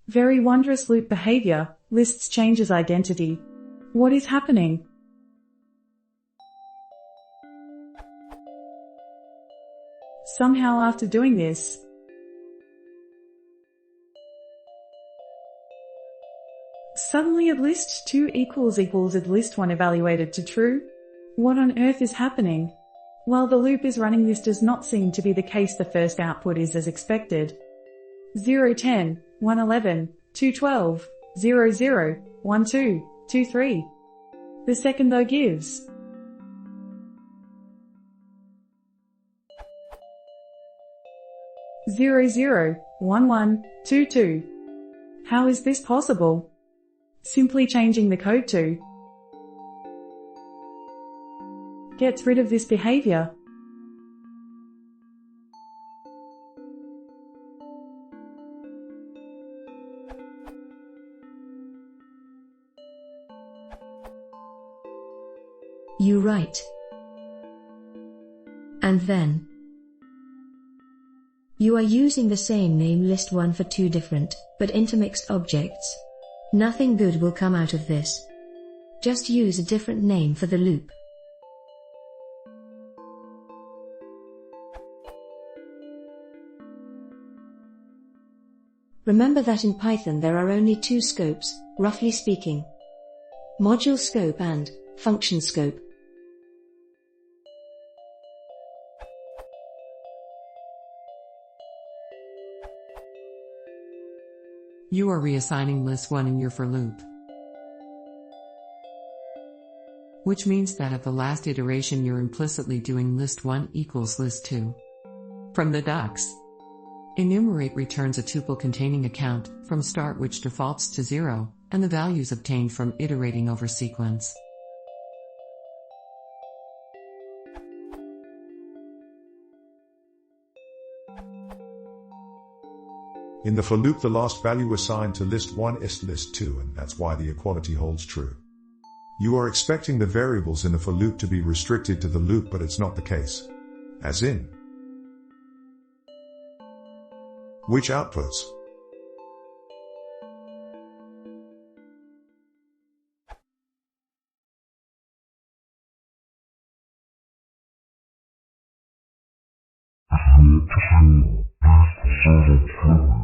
Very wondrous loop behavior, lists changes identity. What is happening? Somehow after doing this, suddenly at list 2 equals at list 1 evaluated to true? What on earth is happening? While the loop is running, this does not seem to be the case. The first output is as expected. 0, 10, 1, 11, 2, 12, 0, 0, 1, 2, 2, 3. The second though gives 0, 0, 1, 1, 2, 2. How is this possible? Simply changing the code to gets rid of this behavior. You write. And then you are using the same name list 1 for 2 different, but intermixed objects. Nothing good will come out of this. Just use a different name for the loop. Remember that in Python there are only 2 scopes, roughly speaking. Module scope and function scope. You are reassigning list 1 in your for loop, which means that at the last iteration you're implicitly doing list 1 equals list 2. From the docs, enumerate returns a tuple containing a count from start which defaults to 0, and the values obtained from iterating over sequence. In the for loop, the last value assigned to list 1 is list 2, and that's why the equality holds true. You are expecting the variables in the for loop to be restricted to the loop, but it's not the case. As in, which outputs is 0 to 0,